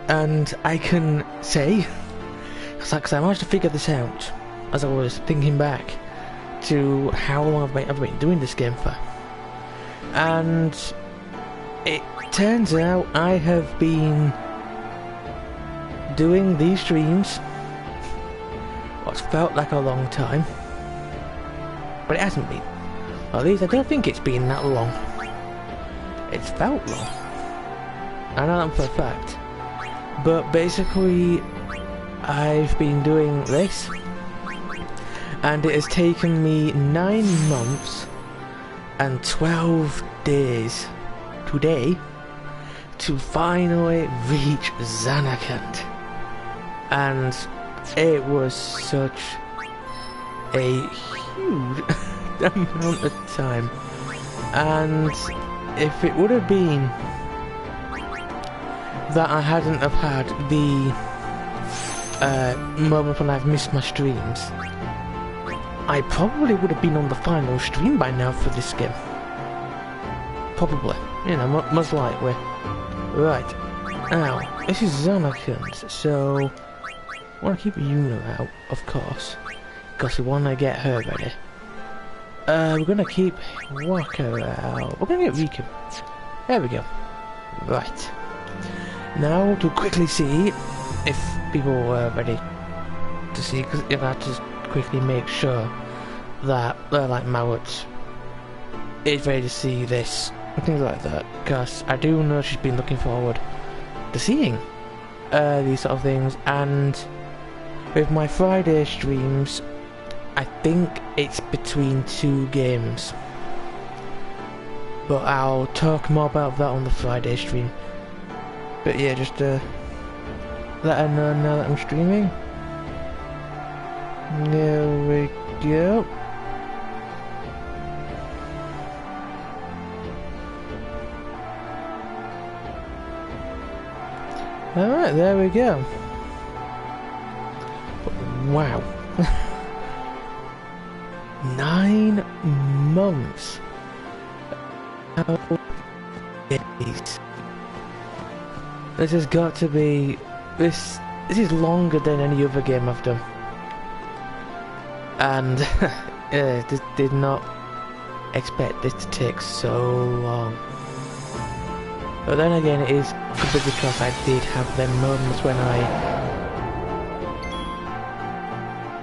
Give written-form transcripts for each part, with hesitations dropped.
And I can say, because I managed to figure this out as I was thinking back to how long I've been doing this game for. And it turns out I have been doing these streams what's felt like a long time, but it hasn't been. Or at least I don't think it's been that long. It's felt long. I know that for a fact. But basically, I've been doing this, and it has taken me 9 months and 12 days today to finally reach Zanarkand. And it was such a huge amount of time. And if it would have been that I hadn't have had the moment when I've missed my streams, I probably would have been on the final stream by now for this game. Probably. You know, most likely. Right. Now, this is Zanarkand, so I want to keep Yuna out, of course, because we want to get her ready. We're going to keep Waka out. We're going to get Riku. There we go. Right. Now to quickly see if people were ready to see, because if I had to quickly make sure that like Mowat is ready to see this and things like that, because I do know she's been looking forward to seeing these sort of things. And with my Friday streams, I think it's between 2 games, but I'll talk more about that on the Friday stream. But yeah, just let her know now that I'm streaming. There we go. Alright, there we go. Wow. 9 months. How days. This has got to be... This is longer than any other game I've done. And just did not expect this to take so long. But then again, it is probably because I did have them moments when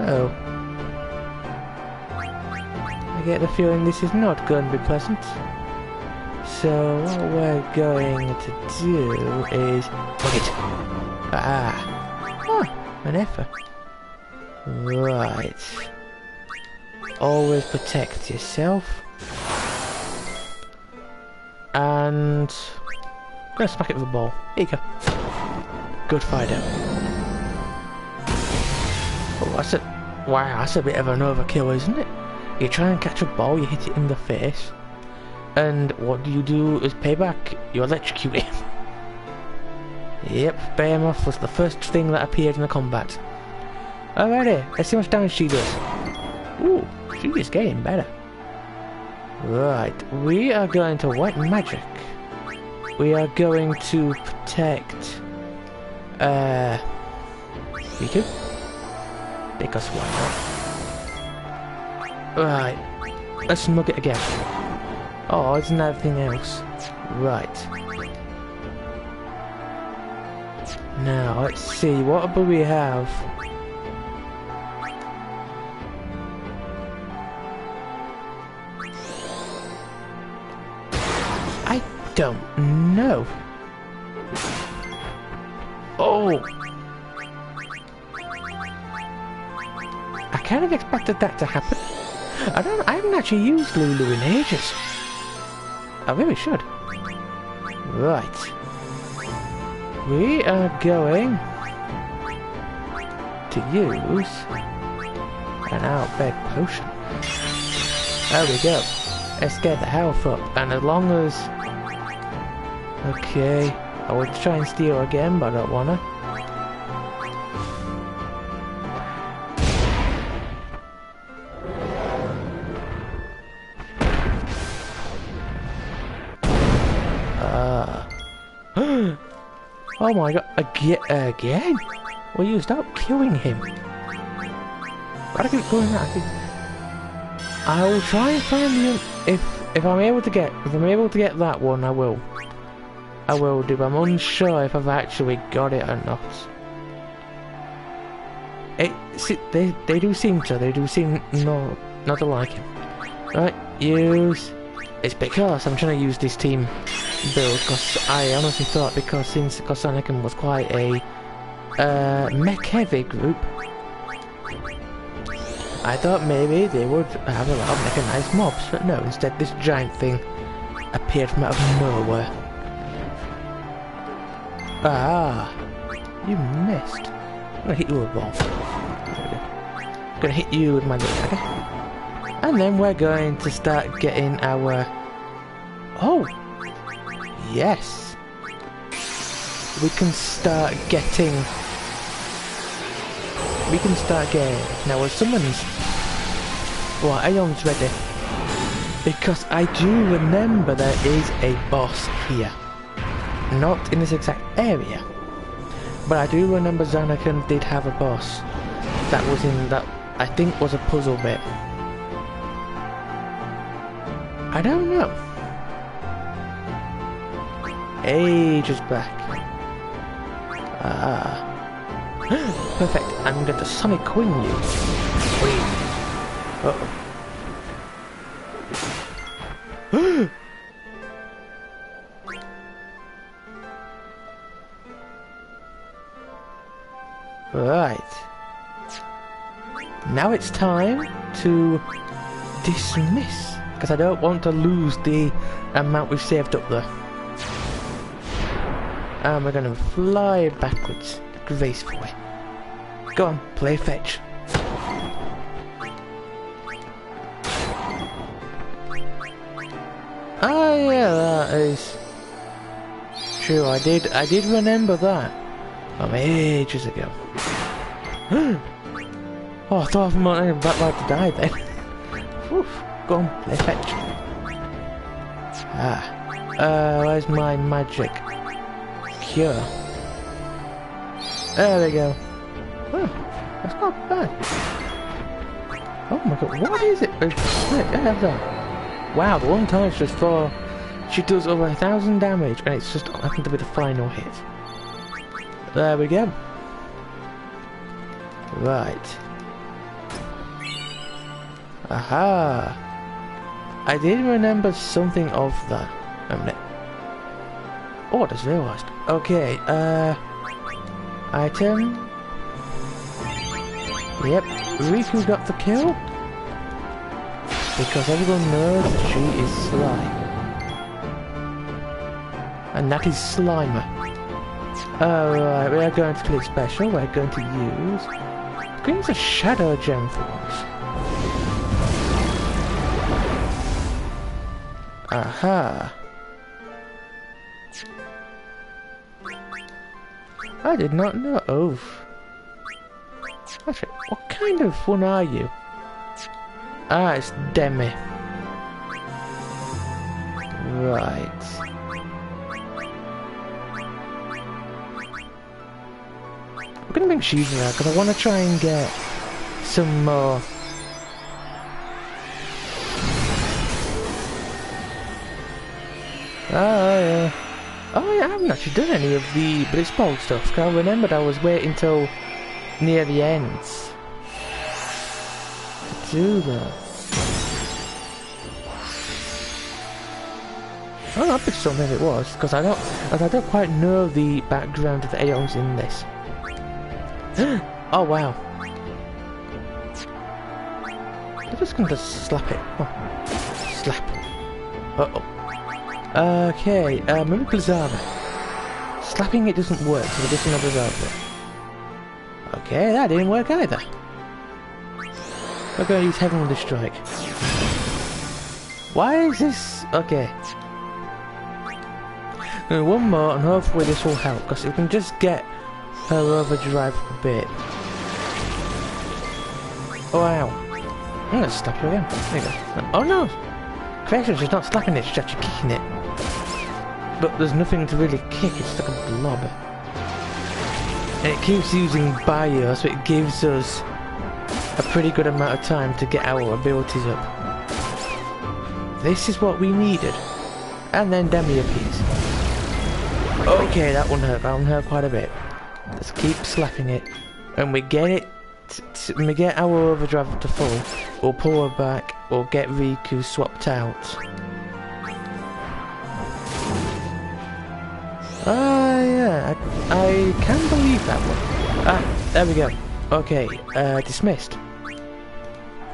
Oh. I get the feeling this is not going to be pleasant. So what we're going to do is... Fuck it! Ah! Oh, an effort. Right. Always protect yourself. And... I'm gonna smack it with a ball. Here you go. Good fighter. Oh, that's a... Wow, that's a bit of an overkill, isn't it? You try and catch a ball, you hit it in the face. And what do as payback? You electrocute him. Yep, Behemoth was the first thing that appeared in the combat. Alrighty, let's see how much damage she does. Ooh, she is getting better. Right, we are going to white magic. We are going to protect Riku. Because why not? Right, let's smug it again. Oh, it's nothing else. Right. Now, let's see, what do we have? I don't know. Oh! I kind of expected that to happen. I haven't actually used Lulu in ages. I really should. Right. We are going to use an outbed potion. There we go. Let's get the health up, and as long as... Okay, I would try and steal again, but I don't wanna. Oh my god, again? Will you stop killing him? Why do I keep going that? I will try and find the if I'm able to get that one, I will. I will do. I'm unsure if I've actually got it or not. They do seem not to like him. Right, use. It's because I'm trying to use this team build because I honestly thought because Zanarkand was quite a mech heavy group, I thought maybe they would have a lot of mechanized mobs, but no, instead this giant thing appeared from out of nowhere. Ah, you missed. I'm gonna hit you with a ball. There we go. I'm gonna hit you with my little dagger. And then we're going to start getting our... Oh! Yes! We can start getting... Now our summons... Well, Aeon's ready. Because I do remember there is a boss here. Not in this exact area. But I do remember Zanarkand did have a boss. That was in that... I think was a puzzle bit. I don't know. Ages back. Ah. Perfect. I'm going to Sonic Wing you. Wait. Uh-oh. Right. Now it's time to dismiss. Because I don't want to lose the amount we've saved up there. And we're going to fly backwards gracefully. Go on, play fetch. Ah, yeah, that is true. I did remember that from ages ago. Oh, I thought I was about to die then. Oof. Go on, play fetch. Ah. Where's my magic cure? There we go. Oh, that's not bad. Oh my god, what is it? Wow, the one time just for... She does over 1,000 damage and it's just happened to be the final hit. There we go. Right. Aha. I did remember something of that. A minute. Oh, I just realised. Okay, item. Yep, Riku got the kill. Because everyone knows that she is slime. And that is Slimer. Alright, we are going to click special. We're going to use... We're going to use a shadow gem for once. Aha! I did not know. Oh. Actually, what kind of one are you? Ah, it's Demi. Right. I'm gonna bring Shiva out because I want to try and get some more. Oh yeah. Oh yeah, I haven't actually done any of the Blitzball stuff. Cause I remembered I was waiting till near the ends to do that. Oh, that'd be something it was, because I don't quite know the background of the Aeons in this. Oh wow. I'm just going to slap it. Oh. Slap. Uh-oh. Okay, maybe Blizzard. Slapping it doesn't work, so we're just going to Blizzard it. Okay, that didn't work either. We're going to use Heavenly Strike. Why is this... Okay. One more, and hopefully this will help, because we can just get her overdrive a bit. Oh, wow. I'm going to slap you again. There you go. Oh no! Creation, she's not slapping it, she's actually kicking it. But there's nothing to really kick, it's like a blob. And it keeps using bio, so it gives us a pretty good amount of time to get our abilities up. This is what we needed. And then Demi appears. Okay, that one hurt. That one hurt quite a bit. Let's keep slapping it. When we get it, when we get our overdrive up to full, we'll pull her back, we'll get Riku swapped out. Yeah, I can believe that one. Ah, there we go. Okay, dismissed.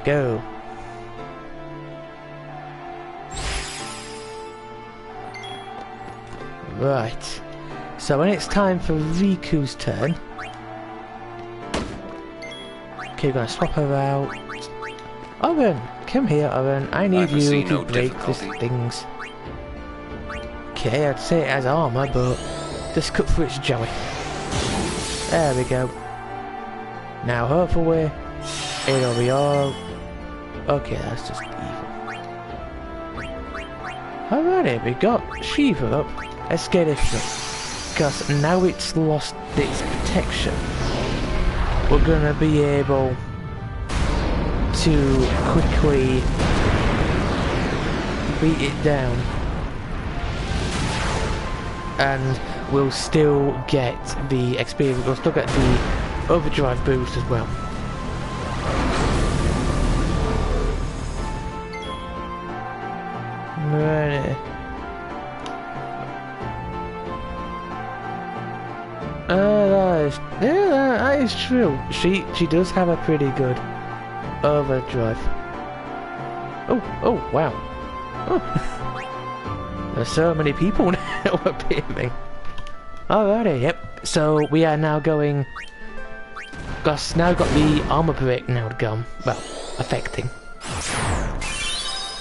Go. Right. So when it's time for Riku's turn, okay, we're gonna swap her out. Oren, come here, Oren. I need you to break these things. Okay, I'd say it has armor, but just cut through its jelly. There we go. Now hopefully it'll be all... Okay, that's just evil. Alrighty, we got Shiva up. Let's get it up. Because now it's lost its protection, we're gonna be able to quickly beat it down. And we'll still get the experience, we'll still get the overdrive boost as well. Right. That is true. She does have a pretty good overdrive. Oh wow. Oh. There's so many people now appearing. Alrighty, yep. So we are now going. Gus now got the armor break now gone. Well, affecting.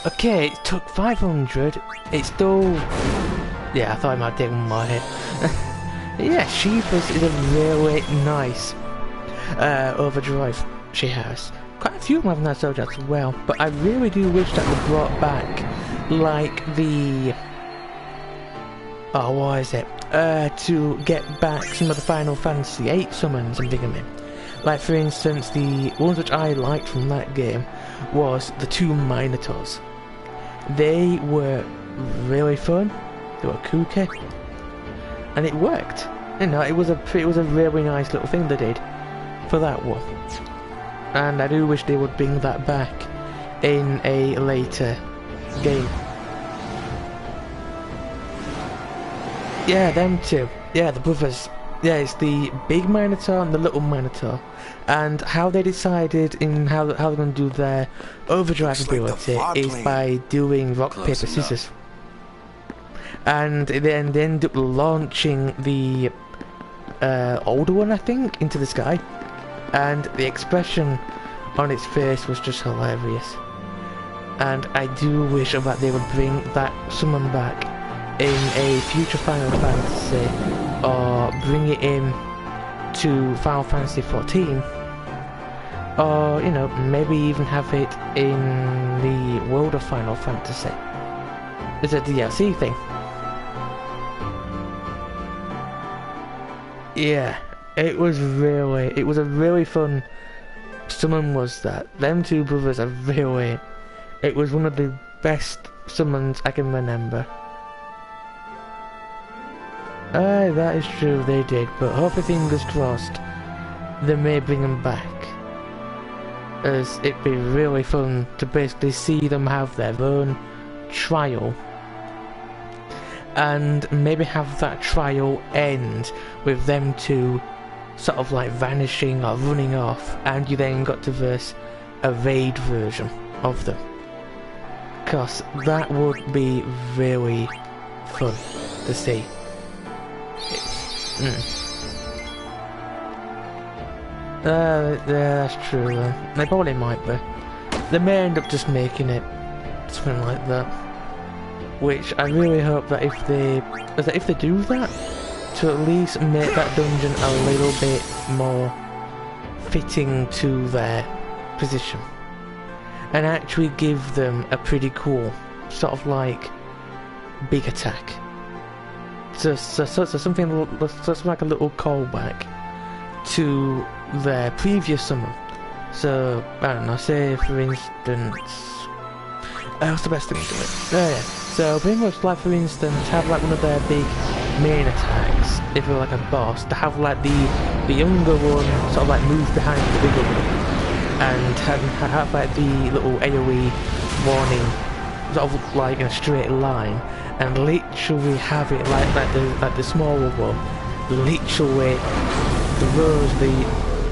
Okay, it took 500. It's still. Yeah, I thought I might take one more hit. Yeah, Shiva's is a really nice overdrive she has. Quite a few of them have that soldier as well, but I really do wish that they brought back, like, the... Oh, what is it? To get back some of the Final Fantasy VIII summons and bring them in. Like, for instance, the ones which I liked from that game was the 2 Minotaurs. They were really fun, they were kooky, and it worked. You know, it was a really nice little thing they did for that one. And I do wish they would bring that back in a later game. Yeah, them two. Yeah, the brothers. Yeah, it's the big Minotaur and the little Minotaur. And how they decided in how they're going to do their overdrive ability is by doing rock, paper, scissors. And then they end up launching the older one, I think, into the sky. And the expression on its face was just hilarious. And I do wish that they would bring that summon back in a future Final Fantasy, or bring it in to Final Fantasy 14, or, you know, maybe even have it in the world of Final Fantasy. It's a DLC thing. Yeah, it was a really fun summon, was that. Them two brothers are really... It was one of the best summons I can remember. Aye, that is true, they did, but hopefully, fingers crossed, they may bring them back. As it'd be really fun to basically see them have their own trial. And maybe have that trial end with them two sort of like vanishing or running off, and you then got to verse a raid version of them. Because that would be really fun to see. Yeah, that's true. They probably might be. They may end up just making it something like that. Which I really hope that if they do that, to at least make that dungeon a little bit more fitting to their position, and actually give them a pretty cool sort of like big attack. So something like a little callback to their previous summon. So, I don't know, say for instance... what's the best thing to do it? Oh yeah. So pretty much like for instance, have like one of their big main attacks, if you're like a boss, to have like the younger one sort of like move behind the bigger one. And have like the little AoE warning sort of like in a straight line, and literally have it like the smaller one, literally the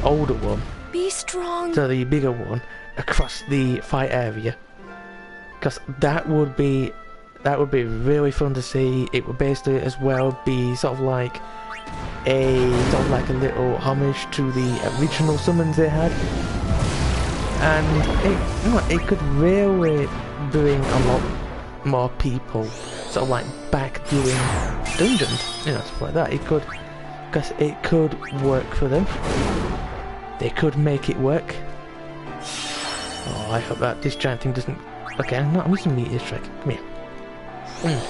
older one. Be strong. So the bigger one across the fight area, because that would be really fun to see. It would basically as well be sort of like a little homage to the original summons they had, and it could really bring a lot more people sort of like back doing dungeons, stuff like that. It could, because it could work for them. They could make it work. Oh, I hope that this giant thing doesn't... Okay, I'm using meteor strike. Come here.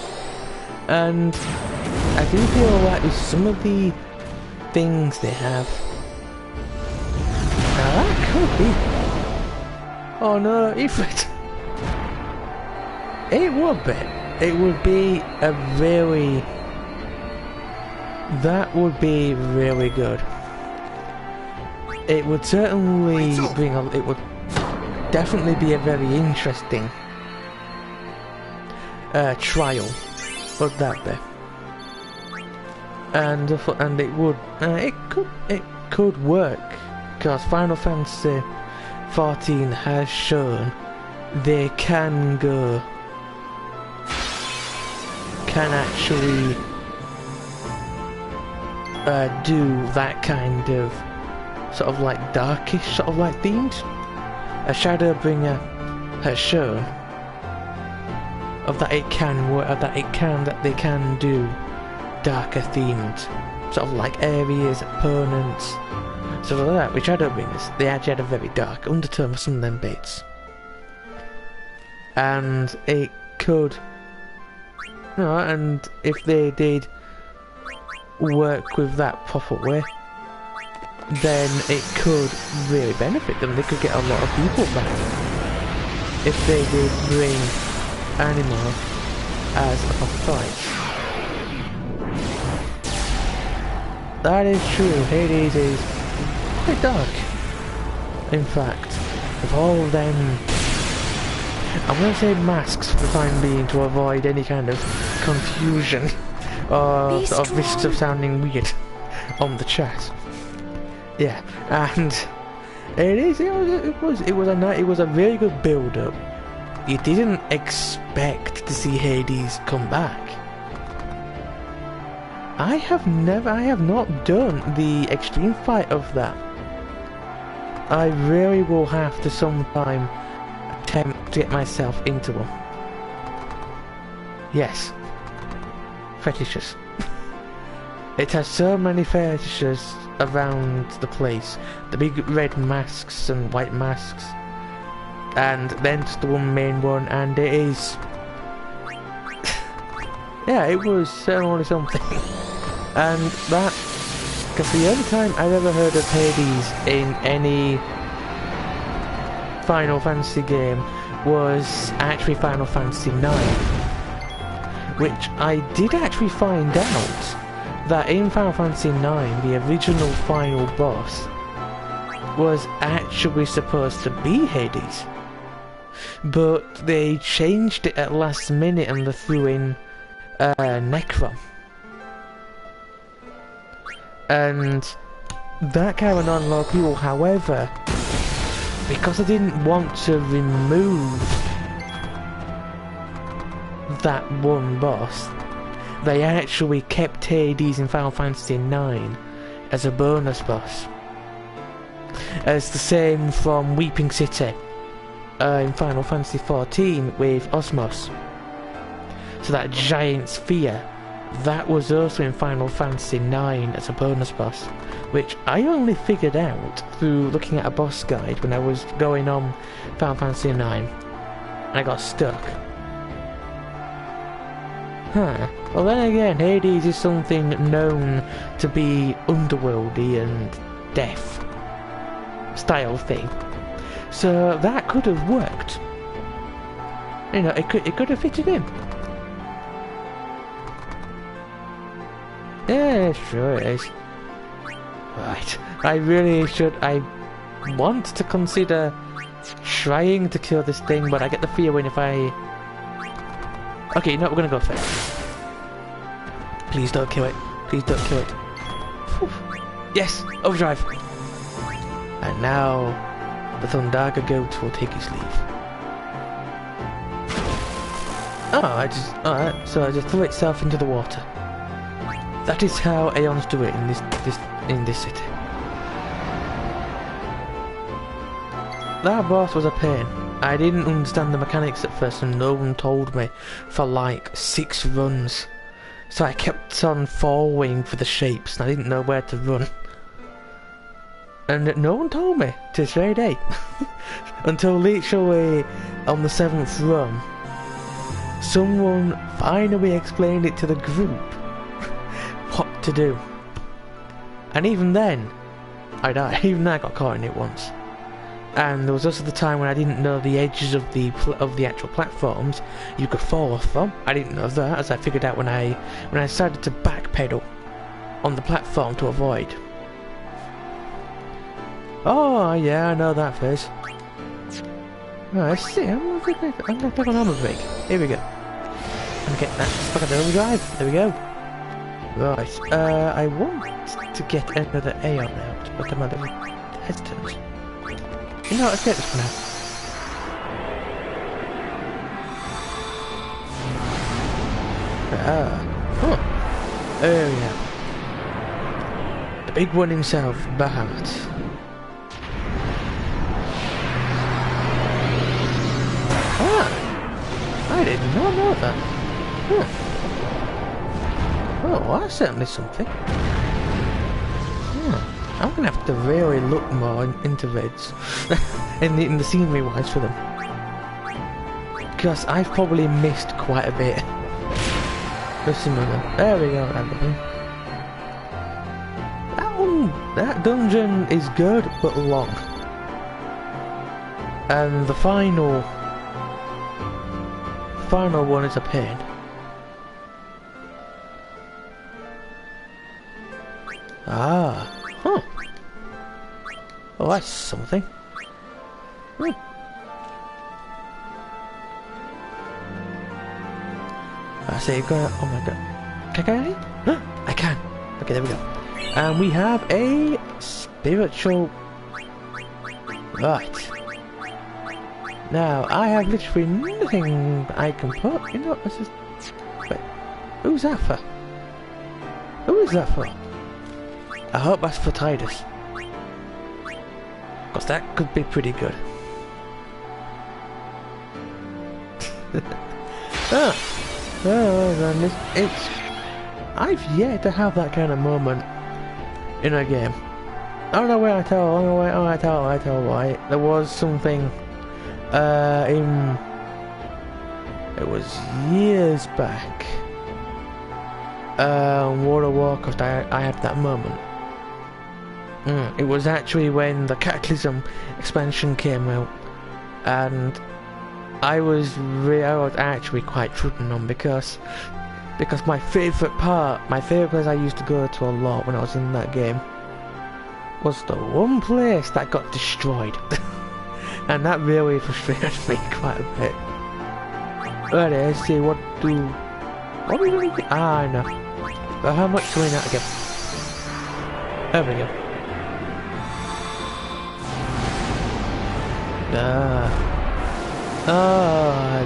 And I do feel like with some of the things they have... Now that could be... Oh no, Ifrit! It would be. It would be a really... That would be really good. It would certainly bring a... It would definitely be a very interesting trial, would that be? And it would... it could work, because Final Fantasy 14 has shown they can actually do that kind of sort of like darkish sort of like themes. A Shadowbringer has shown that they can do darker themed sort of like areas, opponents, stuff like that. With Shadowbringers, they actually had a very dark undertone for some of them bits, and it could, and if they did work with that proper way, then it could really benefit them. They could get a lot of people back if they did bring Anima as a proper fight. That is true. Hades is quite dark. In fact, with all of them, I'm going to say masks for the time being to avoid any kind of confusion or sort of risks of sounding weird on the chat. Yeah, and it was a very good build up. You didn't expect to see Hades come back. I have not done the extreme fight of that. I really will have to sometime attempt to get myself into one. Yes. Fetishes. It has so many fetishes around the place. The big red masks and white masks. And then just the one main one, and it is... yeah, it was certainly something. And that... because the only time I've ever heard of Hades in any Final Fantasy game was actually Final Fantasy 9. Which I did actually find out that in Final Fantasy 9, the original final boss was actually supposed to be Hades. But they changed it at last minute and they threw in Necron. And that kind of on a lot of people. However, because I didn't want to remove that one boss, they actually kept Hades in Final Fantasy IX as a bonus boss. It's the same from Weeping City in Final Fantasy XIV with Osmos. So that giant sphere, that was also in Final Fantasy IX as a bonus boss, which I only figured out through looking at a boss guide when I was going on Final Fantasy IX, and I got stuck. Huh. Well then again, Hades is something known to be underworldy and death style thing. So that could have worked. You know, it could have fitted in. Yeah, sure it is. Right, I want to consider trying to kill this thing, but I get the feeling if I... Okay, no, we're gonna go for it. Please don't kill it. Please don't kill it. Whew. Yes! Overdrive! And now, the Thundaga goat will take his leave. Oh, so I just threw itself into the water. That is how Aeons do it in this city. That boss was a pain. I didn't understand the mechanics at first, and no one told me for like 6 runs. So I kept on following for the shapes, and I didn't know where to run. And no one told me to this very day. Until literally on the 7th run, someone finally explained it to the group what to do. And even then, I died. Even then I got caught in it once. And there was also the time when I didn't know the edges of the actual platforms you could fall off from. I didn't know that, as I figured out when I decided to backpedal on the platform to avoid. Oh yeah, I know that phase. Oh, I see. I'm gonna click on armor break. Here we go. I'm gonna get that stuck at the overdrive. There we go. Right. I want to get another Aeon out, but I'm a little hesitant. You know what, let's get this one out. Oh. Oh yeah. The big one himself, Bahamut. Ah! I did not know that. Huh. Oh, well, that's certainly something. I'm gonna have to really look more into vids in the scenery wise for them, because I've probably missed quite a bit. There we go. That dungeon is good but long, and the final one is a pain. Ah. Huh. Oh, that's something. I say, oh my god. Can I get it? I can. Okay, there we go. And we have a spiritual... Right. Now, I have literally nothing I can put. You know, this is... Wait. Who's that for? Who is that for? I hope that's for Tidus. Because that could be pretty good. I've yet to have that kind of moment in a game. I don't know where I tell why. There was something it was years back. World of Warcraft, I had that moment. It was actually when the Cataclysm expansion came out, and I was actually quite trodden on because my favourite place I used to go to a lot when I was in that game was the one place that got destroyed. And that really frustrated me quite a bit. Right, let's see, what are we going to do? Ah, I know. But how much do we not get? There we go.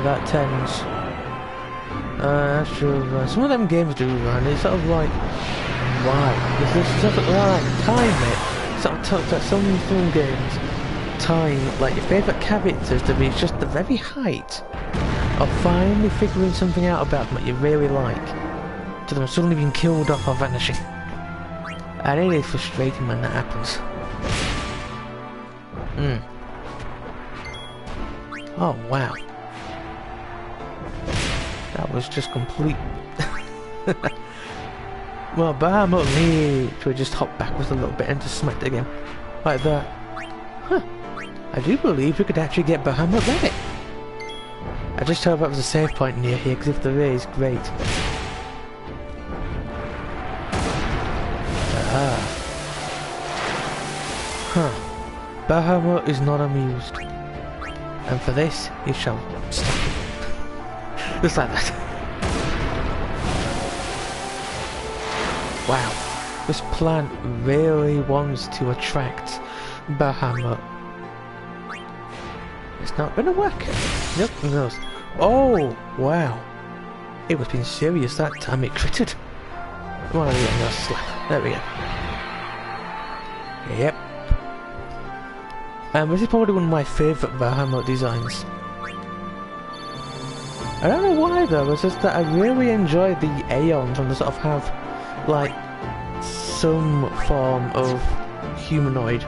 That tends. That's true. Some of them games do run. It's sort of like, why? There's sort of like time it. Sort of some games time like your favourite characters to be just the very height of finally figuring something out about them that you really like, to them suddenly being killed off or vanishing. And it is frustrating when that happens. Oh wow. That was just complete. Well, Bahamut needs to just hop backwards a little bit and just smack it again. Like that. Huh. I do believe we could actually get Bahamut ready. I just hope that was a save point near here, because if there is, great. Ah. Huh. Bahamut is not amused. And for this, he shall stop. Just like that. Wow. This plant really wants to attract Bahamut. It's not gonna work. Nope, it goes. Oh, wow. It was being serious that time, it critted. Come on, no slap. There we go. Yep. This is probably one of my favourite Bahamut designs. I don't know why though, it's just that I really enjoy the Aeons when they sort of have, like, some form of humanoid.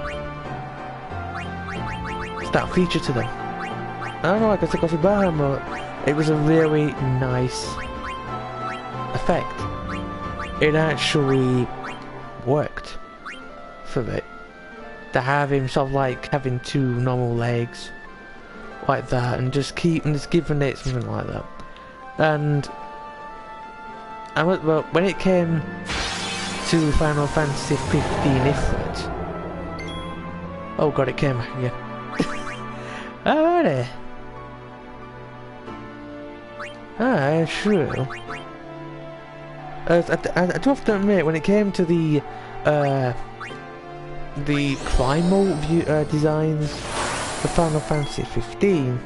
It's that feature to them. I don't know, like I said, because with Bahamut, it was a really nice effect. It actually worked for it. To have him sort of like having two normal legs like that and just giving it something like that. And well, when it came to Final Fantasy 15 Ifrit, oh god, it came back again. Alrighty. Ah, true. I do have to admit, when it came to the primal view, designs for Final Fantasy 15,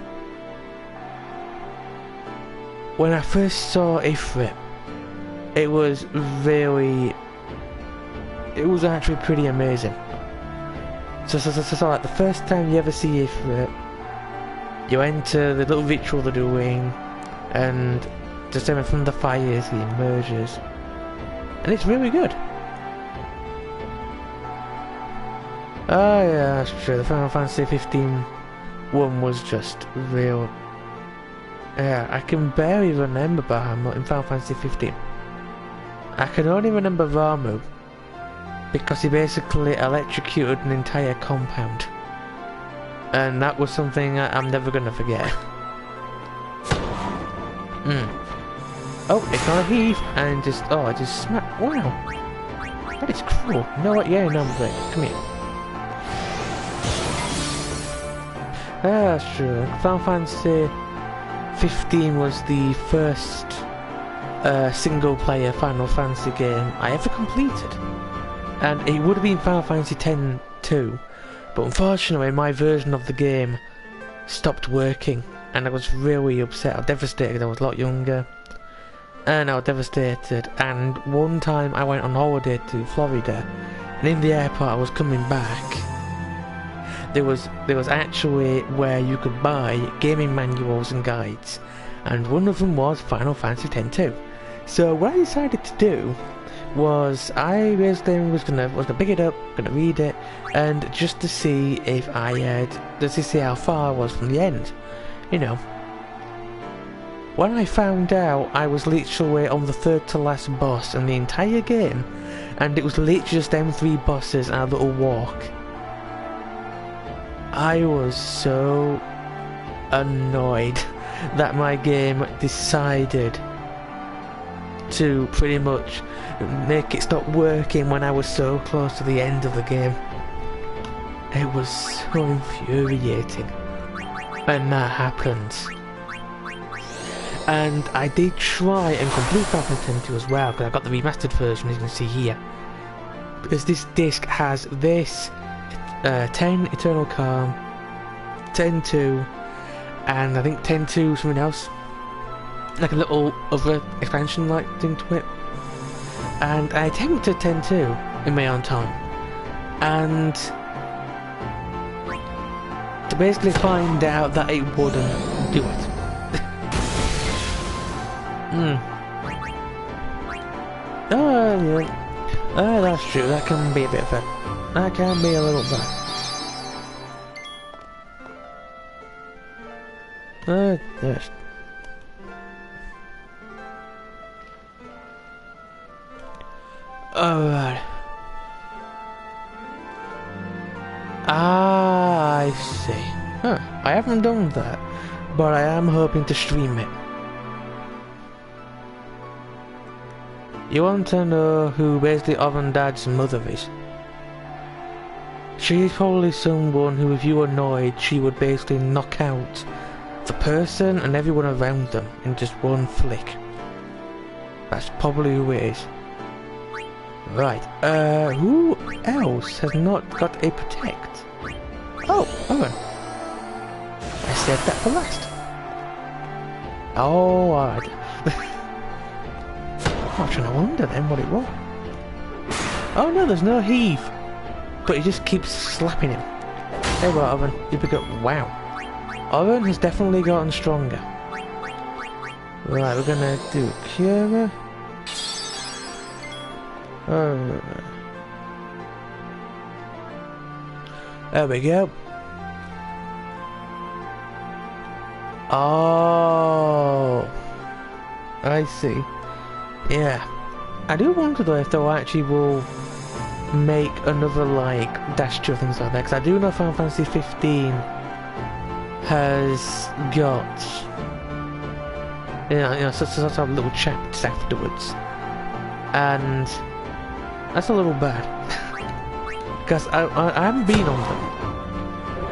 when I first saw Ifrit, it was actually pretty amazing. So like the first time you ever see Ifrit, you enter the little ritual they're doing, and just from the fires he emerges, and it's really good. Oh yeah, that's true. The Final Fantasy 15 one was just real. Yeah, I can barely remember Bahamut in Final Fantasy 15. I can only remember Ramuh because he basically electrocuted an entire compound, and that was something I'm never gonna forget. Oh, it's on a heave, and just I just smacked. Wow, that is cruel. You know what? Yeah, no, come here. That's true. Final Fantasy 15 was the first single-player Final Fantasy game I ever completed, and it would have been Final Fantasy X too, but unfortunately my version of the game stopped working, and I was really upset. I was devastated. I was a lot younger, and I was devastated. And one time I went on holiday to Florida, and in the airport I was coming back. There was actually where you could buy gaming manuals and guides, and one of them was Final Fantasy X too. So what I decided to do was I basically was gonna pick it up, gonna read it, and just to see if I had, just to see how far I was from the end, you know. When I found out, I was literally on the third to last boss in the entire game, and it was literally just them three bosses and a little walk. I was so annoyed that my game decided to pretty much make it stop working when I was so close to the end of the game. It was so infuriating when that happens. And I did try and complete Final Fantasy X as well, because I got the remastered version, as you can see here. Because this disc has this 10 Eternal Calm, 10-2, and I think 10-2 something else, like a little other expansion like thing to it. And I attempted 10-2 in my own time, and to basically find out that it wouldn't do it. Oh yeah, that's true. That can be a bit fair. That can be a little bad. Yes. Alright. Ah, I see. Huh. I haven't done that, but I am hoping to stream it. You want to know who basically Dad's mother is? She's probably someone who, if you annoyed, she would basically knock out the person and everyone around them in just one flick. That's probably who it is. Right, who else has not got a protect? Oh, alright. I saved that for last. Oh, alright. I'm trying to wonder then what it was. Oh no, there's no heave. But he just keeps slapping him. Hey, what, Oven? You pick up. Wow. Oven has definitely gotten stronger. Right, we're gonna do Kira. Oh. There we go. Oh, I see. Yeah. I do wonder though if they'll actually will make another like dash to things like that, because I do know Final Fantasy 15 has got sort of little chapters afterwards, and that's a little bad because I haven't been on them.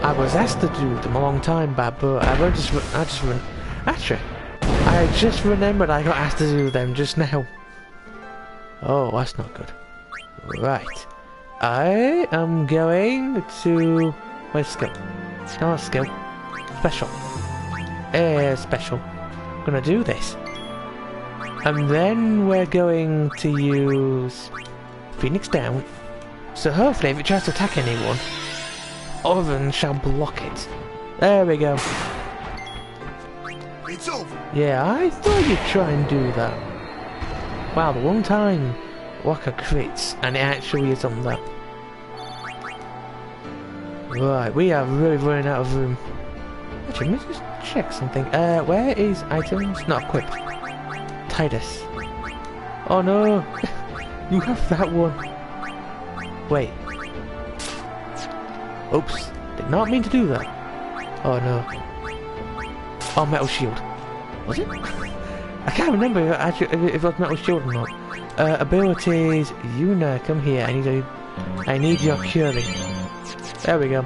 I was asked to do them a long time back, but I just remembered I got asked to do them just now. Oh, that's not good. Right. I am going to... Where's skill? No, skill. Special. Special. I'm gonna do this. And then we're going to use... Phoenix down. So hopefully if it tries to attack anyone, Oven shall block it. There we go. It's over. Yeah, I thought you'd try and do that. Wow, the one time Waka crits, and it actually is on that. Right, we are really running out of room. Actually, let me just check something. Where is items? Not equipped. Tidus. Oh no! You have that one. Wait. Oops. Did not mean to do that. Oh no. Oh, metal shield. Was it? I can't remember actually if it was metal shield or not. Abilities, Yuna, come here. I need your curing. There we go.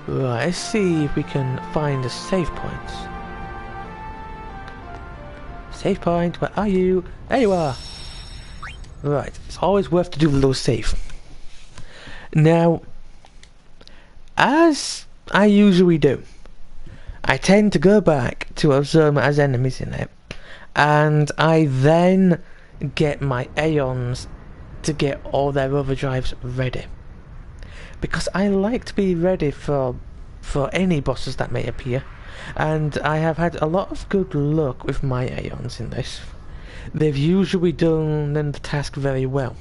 Right, let's see if we can find a save point. Save point, where are you? There you are. Right, it's always worth to do a little save. Now, as I usually do, I tend to go back to a zone that has enemies in it, and I then get my Aeons to get all their overdrives ready, because I like to be ready for any bosses that may appear, and I have had a lot of good luck with my Aeons in this. They've usually done the task very well.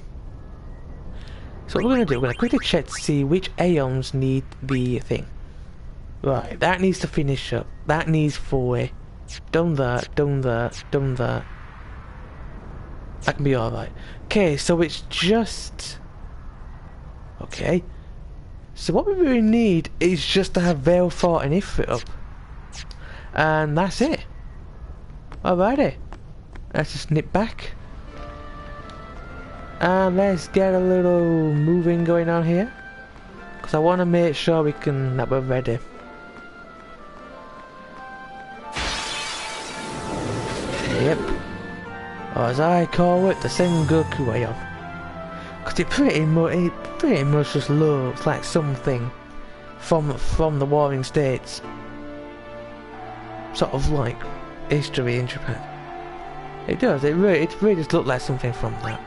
So what we're going to do, we're going to quickly check to see which Aeons need the thing. Right, that needs to finish up. That needs 40. Done that, done that, done that. That can be alright. Okay, so it's just... Okay. So what we really need is just to have Veilfort and Ifrit up. And that's it. Alrighty. Let's just nip back. And let's get a little moving going on here. Because I want to make sure that we're ready. Yep. Or as I call it, the Sengoku Aeon. Because it pretty much just looks like something from the Warring States. Sort of like history in Japan. It does, it really just looks like something from that.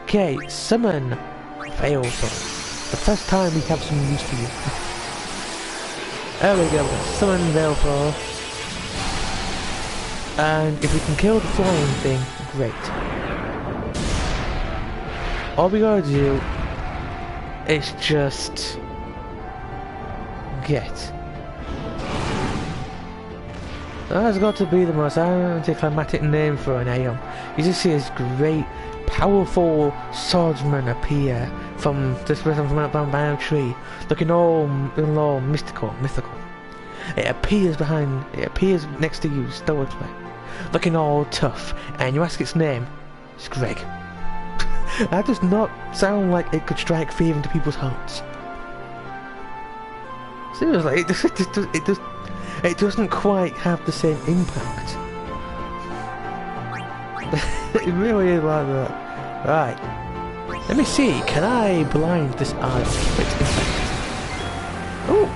Okay, summon Veilfort. The first time we have some use for you. There we go, summon Veilfort. And if we can kill the flying thing, great. All we gotta do is just get. That's got to be the most anticlimactic name for an Aeon. You just see this great powerful swordsman appear from this person from behind a tree, looking all mystical. It appears next to you stoically, looking all tough, and you ask its name. It's Greg. That does not sound like it could strike fear into people's hearts. Seriously, it doesn't quite have the same impact. It really is like that. Right. Let me see, can I blind this eye with insect? Oh!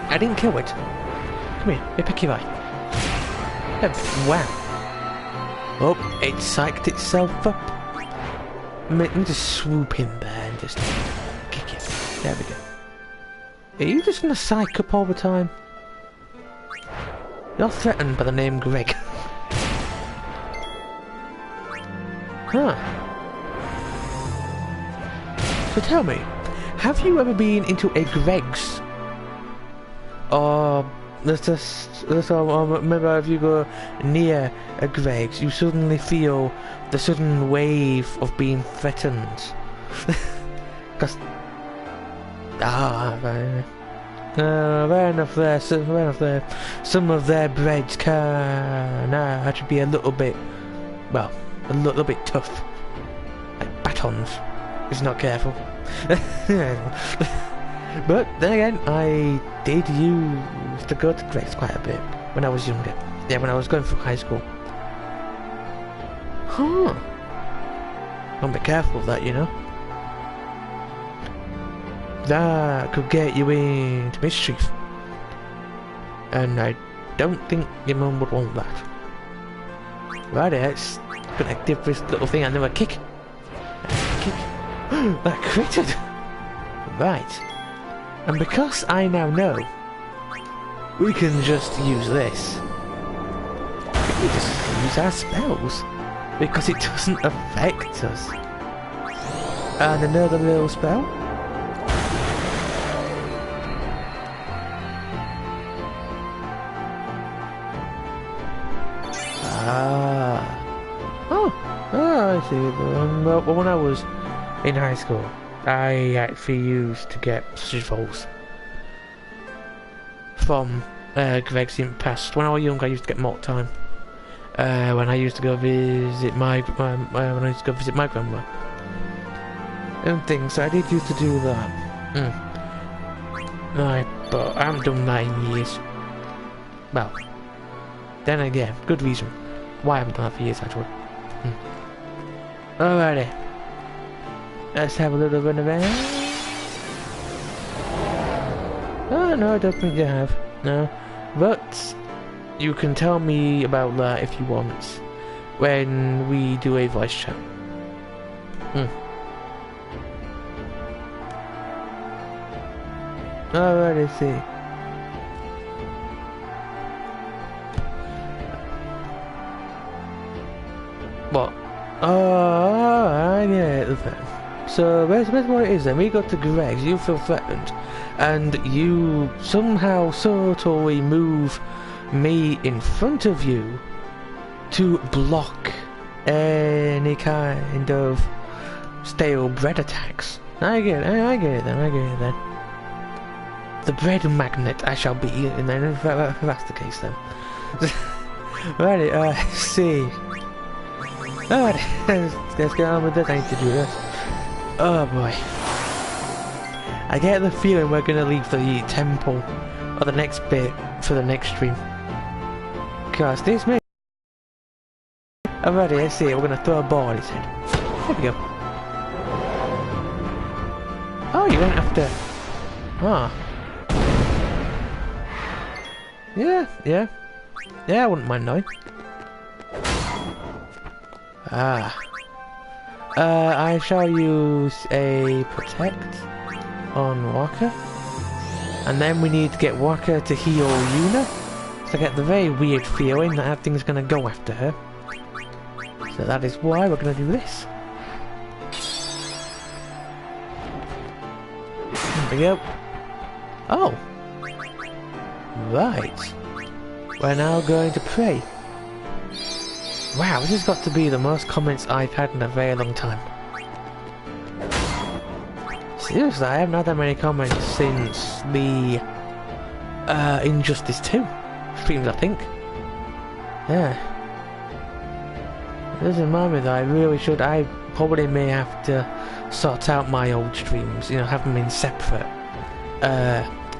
I didn't kill it. Come here, let me pick your eye. Wow. Oh, it psyched itself up. Let me just swoop in there and just kick it. There we go. Are you just gonna psych up all the time? You're threatened by the name Greg. Huh. So tell me, have you ever been into a Greg's? Or maybe if you go near a Greg's, you suddenly feel the sudden wave of being threatened. Cause fair enough there. Some of their breads can actually be a little bit, well, a little bit tough, like batons, if you're not careful. But then again, I did used to go to Greg's quite a bit when I was younger. Yeah, when I was going through high school. Huh. Don't be careful of that, you know. That could get you into mischief. And I don't think your mum would want that. Right, it's gonna give this little thing another kick. That critted. Right. And because I now know, we can just use this. We can just use our spells. Because it doesn't affect us. And another little spell. I see. Well, when I was in high school, I actually used to get sausage rolls from Greg's in the past. When I was young, I used to get mock time. When I used to go visit my grandma and things. I did used to do that. Right, but I haven't done that in years. Well, then again, good reason why I haven't done that for years actually. Alrighty, let's have a little run around. Oh no, I don't think you have. No, but you can tell me about that if you want when we do a voice chat. Alright, let's see. What? Oh, I get it then. So, where's what it is then? We got to Greg's, you feel threatened, and you somehow subtly move me in front of you to block any kind of stale bread attacks. I get it then. The bread magnet I shall be, and then if that's the case then. Right, let's see. Alright, let's get on with this. I need to do this. Oh boy. I get the feeling we're gonna leave the temple or the next bit for the next stream. Cause this may. Alrighty, let's see. We're gonna throw a ball at his head. There we go. Oh, you went after. Ah. Yeah, I wouldn't mind knowing. I shall use a protect on Waka, and then we need to get Waka to heal Yuna. So I get the very weird feeling that everything's gonna go after her. So that is why we're gonna do this. There we go. Oh! Right. We're now going to pray. Wow, this has got to be the most comments I've had in a very long time. Seriously, I haven't had that many comments since the Injustice 2 streams, I think. Yeah. It does remind me that I really should. I probably may have to sort out my old streams, you know, have them in separate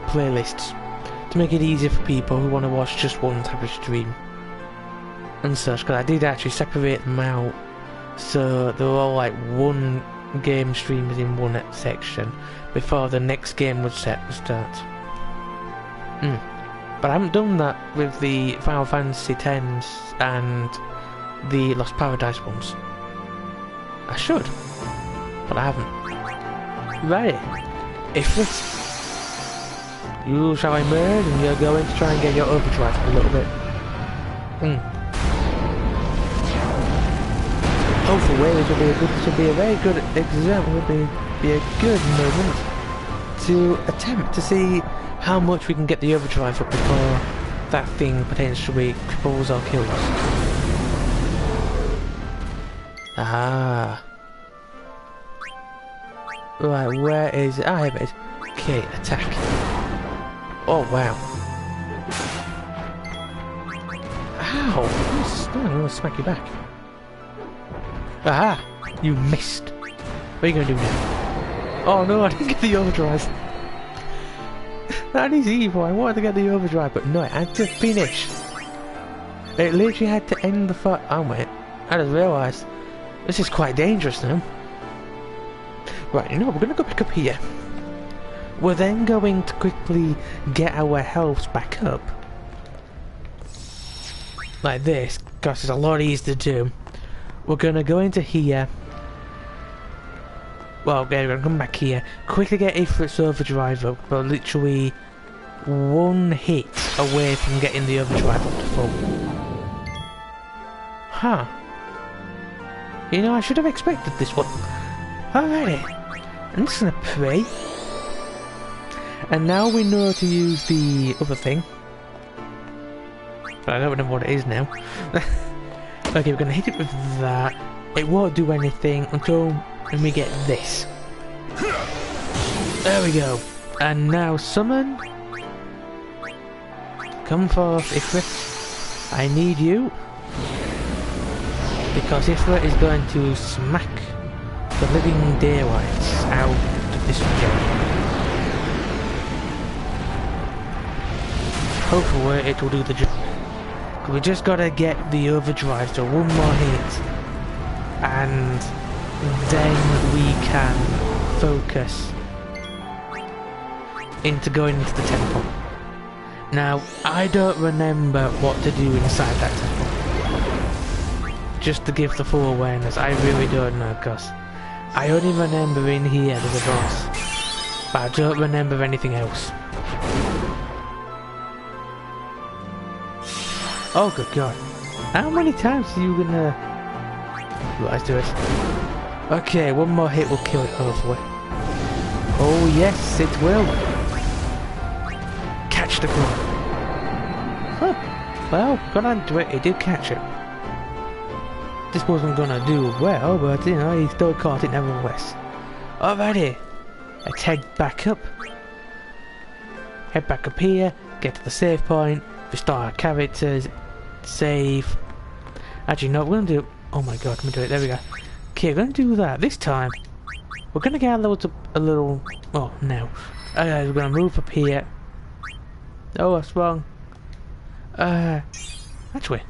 playlists to make it easier for people who want to watch just one type of stream and such, because I did actually separate them out so they were all like one game streams in one section before the next game would start. But I haven't done that with the Final Fantasy X and the Lost Paradise ones. I should, but I haven't. Right, Ifrit, you shall emerge and you're going to try and get your overdrive a little bit. Hopefully this will be a very good example, will be a good moment to attempt to see how much we can get the overdrive up before that thing potentially cripples or kills us. Ah. Right, where is it? Ah, here it is. Okay, attack. Oh, wow. Ow! I'm gonna smack you back. Aha! You missed. What are you gonna do now? Oh no, I didn't get the overdrive. That is evil. I wanted to get the overdrive, but no, it had to finish. It literally had to end the fight. Oh wait, I just realised this is quite dangerous now. Right, you know, we're gonna go back up here. We're then going to quickly get our health back up. Like this, because it's a lot easier to do. We're gonna go into here. Well, okay, we're gonna come back here. Quickly get Ifrit's overdrive up. We're literally one hit away from getting the overdrive up to full. Huh. You know, I should have expected this one. Alrighty. I'm just gonna pray. And now we know to use the other thing. But I don't remember what it is now. Okay, we're gonna hit it with that. It won't do anything until we get this. There we go. And now summon. Come forth, Ifrit. I need you. Because Ifrit is going to smack the living daylights out of this gem. Hopefully it will do the job. We just gotta get the overdrive, so one more hit. And then we can focus into going into the temple. Now, I don't remember what to do inside that temple. Just to give the full awareness, I really don't know, because I only remember in here there's a boss, but I don't remember anything else. Oh good god. How many times are you gonna... Right, let's do it. Okay, one more hit will kill it, hopefully. Oh yes, it will. Catch the crow. Huh. Well, got onto it, it did catch it. This wasn't gonna do well, but you know, he still caught it nevertheless. Alrighty. Let's head back up. Head back up here, get to the save point, restore our characters, save. Actually no, we're gonna do... Oh my god, let me do it, there we go. Okay, we're gonna do that. This time, we're gonna get our levels up a little... Oh, no. We're gonna move up here. Oh, that's wrong. Actually.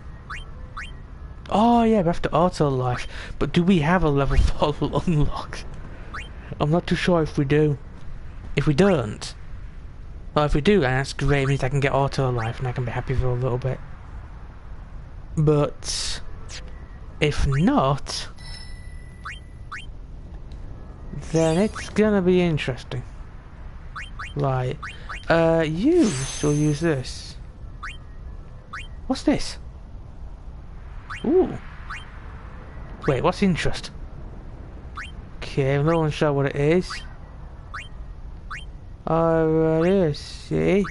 Oh yeah, we have to auto life. But do we have a level 4 unlocked? I'm not too sure if we do. If we don't, well, if we do, that's great. It means I can get auto life and I can be happy for a little bit. But if not, then it's gonna be interesting. Right. Use or use this. What's this? Ooh. Wait, what's interest? Okay, I'm not even sure what it is. Oh, it is, see?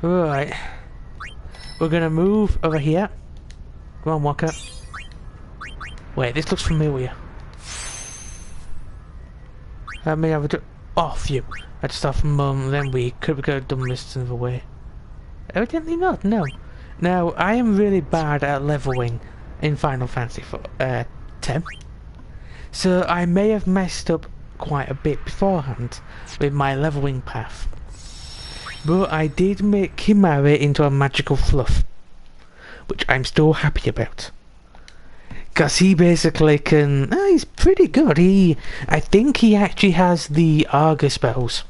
Right. we're gonna move over here. Come on, Walker. Wait, this looks familiar. I may have a oh, phew. I just thought for a moment then we could have done this another way. Evidently not, no. Now, I am really bad at leveling in Final Fantasy 10. So I may have messed up quite a bit beforehand with my leveling path. But I did make Kimahri into a magical fluff, which I'm still happy about. Because he basically can... he's pretty good. I think he actually has the Arga spells,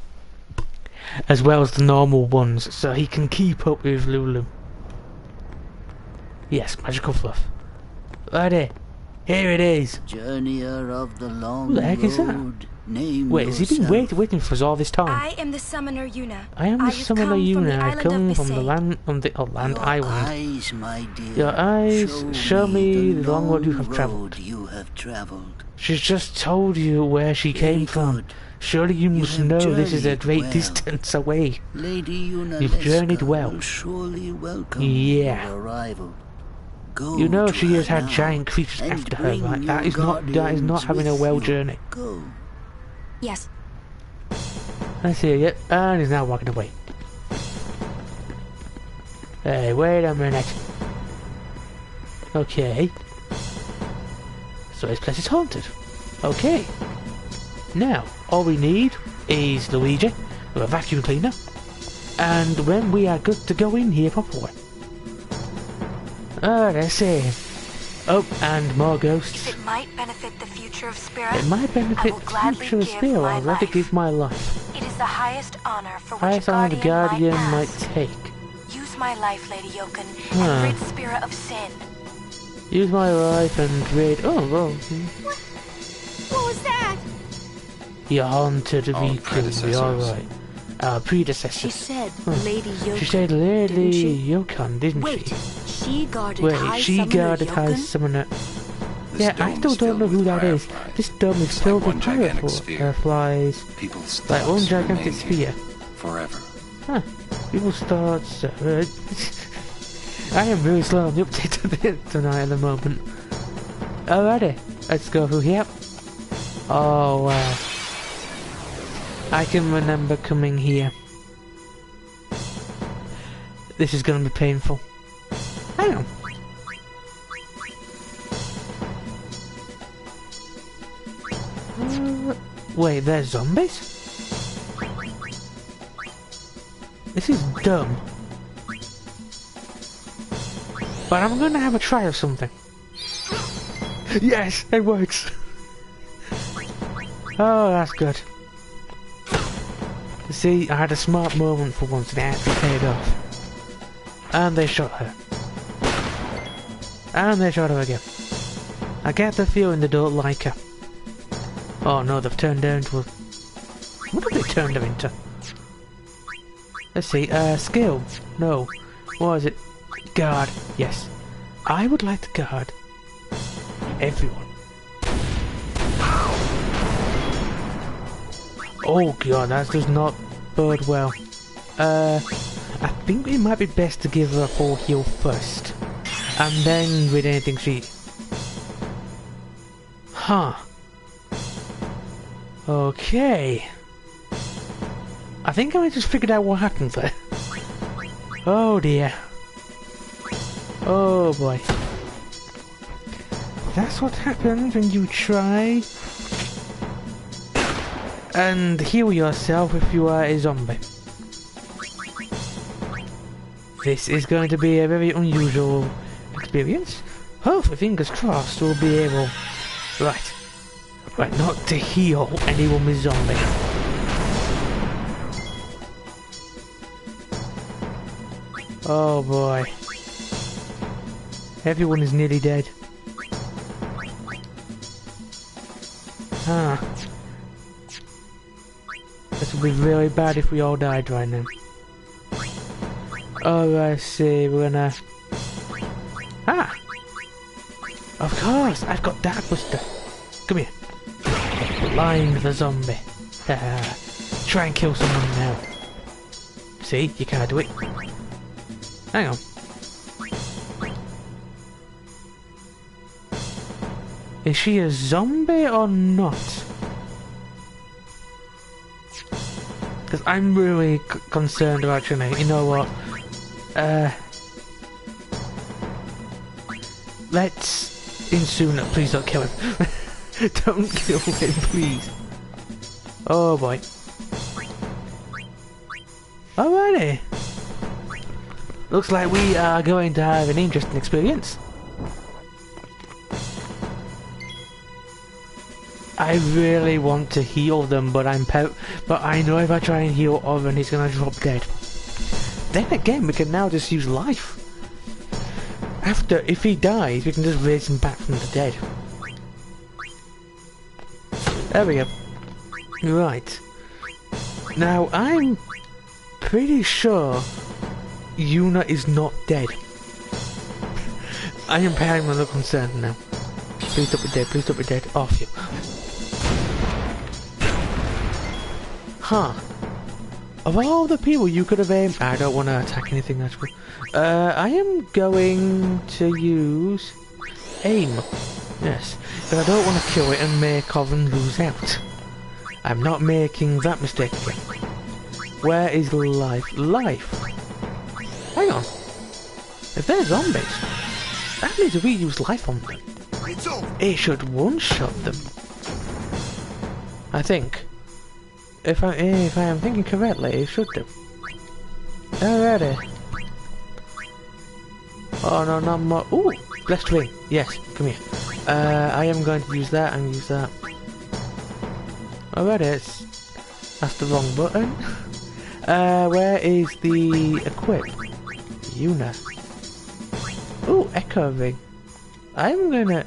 as well as the normal ones, so he can keep up with Lulu. Yes, magical fluff. Righty, here it is. Journeyer of the long Who the heck is that? road, name Wait, has he been waiting for us all this time? I am the summoner Yuna. I am the summoner Yuna. I come from the Bisay. land, land island. Eyes, my dear, Your eyes show me the long road you have travelled. traveled. She's just told you where she came from. Good. Surely you must have know this is a journeyed great well. distance away. Lady Yuna You've journeyed well. will surely welcome Yeah. your arrival. Go You know to she has her had now giant creatures and after her, bring right? your That is not guardians having a with well you. journey. Go. Yes. I see it, and he's now walking away. Hey, wait a minute. Okay. So this place is haunted. Okay. Now, all we need is Luigi with a vacuum cleaner, and when we are good to go in here properly. Let's see. Oh, and more ghosts. If it might benefit the future of Spirit, It might I benefit will the gladly future of give Spirit. my I'd rather life. give my life. It is the highest honor for which Highest a honor the Guardian might ask. take. Use my life, Lady Yoken, Huh. and rid Spirit of sin. Use my life and rid. Oh, well. What was that? You're haunted, Our Riku. predecessors. You're right. Our predecessors. She said Huh. Lady Yoken. She said Lady didn't she? Yokan, didn't Wait, she? she guarded Wait, High she Summoner guarded High Yoken? Summoner. This Yeah, I dome still is don't know filled who with that is. fireflies. This dome is It's filled like one with gigantic sphere. fireflies. People's Like one thoughts gigantic remain sphere. here forever. Huh. People start. I am really slow on the update a bit tonight at the moment. Alrighty, let's go through here. Oh wow. I can remember coming here. This is gonna be painful. Hang on. Wait, there's zombies? This is dumb. But I'm gonna have a try of something. Yes, it works. Oh, that's good. See, I had a smart moment for once and it actually paid off. And they shot her. And they shot her again. I get the feeling they don't like her. Oh no, they've turned her into a... What have they turned her into? Let's see, skill. No. What is it? Guard. Yes. I would like to guard everyone. Oh god, that does not bode well. I think it might be best to give her a full heal first. And then with anything she... Huh. Okay. I think I just figured out what happened there. Oh dear. Oh boy. That's what happens when you try and heal yourself if you are a zombie. This is going to be a very unusual experience. Hopefully, fingers crossed, we'll be able... Right. Right, not to heal anyone with zombie. Oh boy. Everyone is nearly dead. Ah. This would be really bad if we all died right now. Oh, I see, we're gonna... Ah! Of course, I've got Darkbuster. Come here. Blind the zombie. Try and kill someone now. See, you can't do it. Hang on. Is she a zombie or not? Because I'm really concerned about your name. You know what? Let's... Insuna, please don't kill him. Don't kill him, please. Oh boy. Alrighty. Looks like we are going to have an interesting experience. I really want to heal them, but but I know if I try and heal Oren, he's gonna drop dead. Then again, we can now just use life. After, if he dies, we can just raise him back from the dead. There we go. Right. Now, I'm pretty sure Yuna is not dead. I am paying a little concerned now. Please don't be dead, please don't be dead. Off you. Huh. Of all the people you could have aimed... I don't want to attack anything, that's cool. I am going to use... aim. Yes. But I don't want to kill it and make Oren lose out. I'm not making that mistake again. Where is life? Life? Hang on. If they're zombies, that means if we use life on them, it should one-shot them. I think. If I am thinking correctly, it should do. Alrighty. Oh no, not more. Ooh, blessed ring. Yes, come here. I am going to use that and use that. Alrighty, that's the wrong button. Where is the equip? Yuna. Ooh, echo ring. I'm gonna...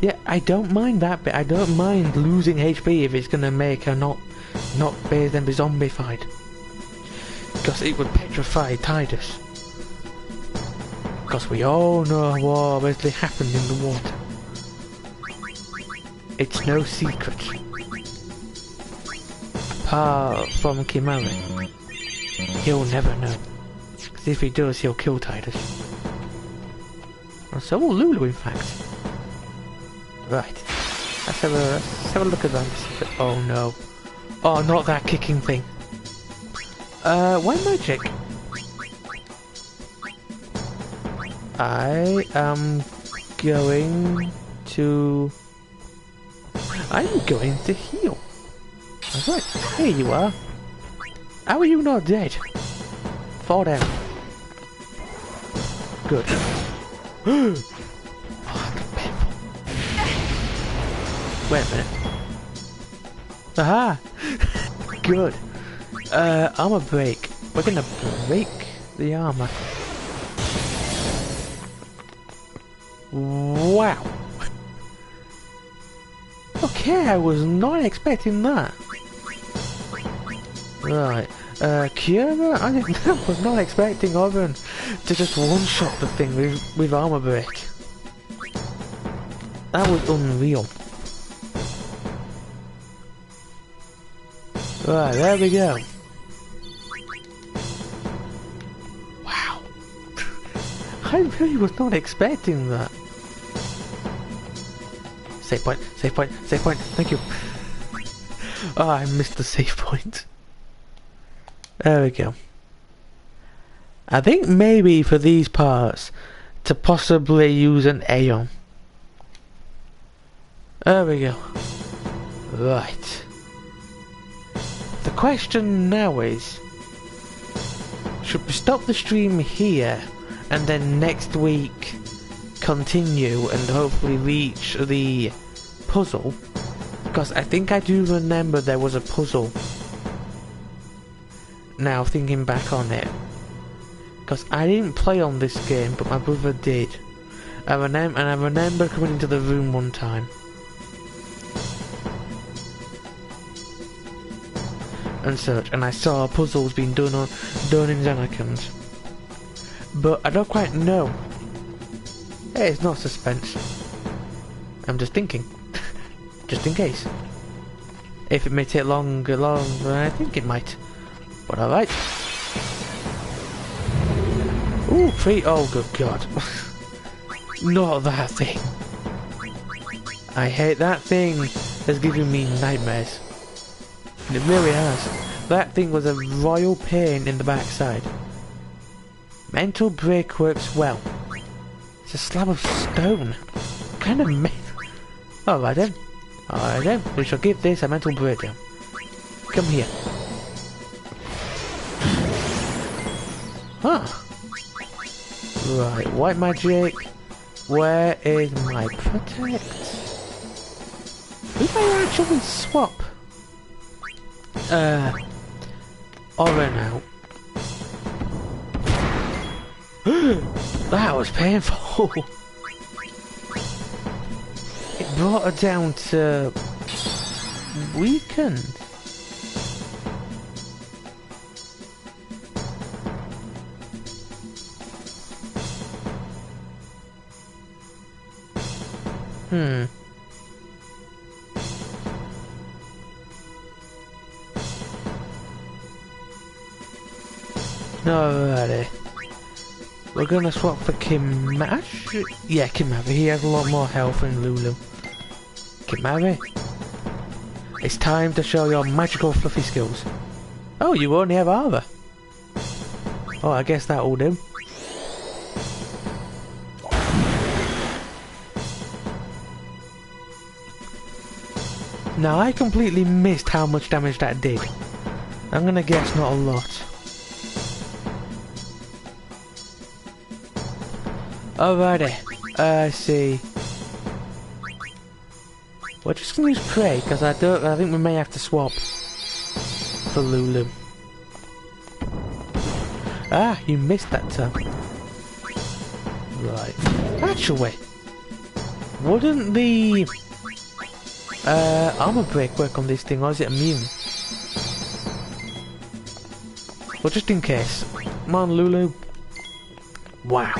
Yeah, I don't mind that bit. I don't mind losing HP if it's gonna make her not bathe and be zombified. Because it would petrify Tidus. Because we all know what basically happened in the water. It's no secret. Apart from Kimari. He'll never know. Because if he does, he'll kill Tidus. And so will Lulu, in fact. Right. Let's have a look at that. Oh no. Oh, not that kicking thing. Why magic? I am going to... I'm going to heal. That's right. Here you are. How are you not dead? Fall down. Good. Oh, that's painful. Wait a minute. Aha! Good. Armor break. We're gonna break the armor. Wow. Okay, I was not expecting that. Right. Kira, I was not expecting Oren to just one-shot the thing with armor break. That was unreal. Right, there we go. Wow. I really was not expecting that. Save point, save point, save point, thank you. Oh, I missed the save point. There we go. I think maybe for these parts to possibly use an Aeon. There we go. Right. The question now is, should we stop the stream here and then next week continue and hopefully reach the puzzle? Because I think I do remember there was a puzzle. Now thinking back on it, because I didn't play on this game but my brother did. I remember coming into the room one time and such, and I saw puzzles being done in Zanarkand, but I don't quite know. Hey, it's not suspense. I'm just thinking, just in case. If it may take long, I think it might. But alright. Ooh, free. Oh, good God. Not that thing. I hate that thing that's giving me nightmares. It really has. That thing was a royal pain in the backside. Mental break works well. It's a slab of stone. What kind of myth? Alright then. Alright then. We shall give this a mental breakdown. Come here. Huh. Right, white magic. Where is my protect? We might actually swap. Aura now. That was painful. It brought her down to weakened. Alrighty. We're gonna swap for Kimash? Yeah, Kimavi. He has a lot more health than Lulu. Kimavi. It's time to show your magical fluffy skills. Oh, you only have Arbor. Oh, I guess that'll do. Now, I completely missed how much damage that did. I'm gonna guess not a lot. Alrighty, I see. We're just gonna use Prey, because I think we may have to swap for Lulu. Ah, you missed that time. Right. Actually, wouldn't the armor break work on this thing, or is it immune? Well, just in case. Come on, Lulu. Wow.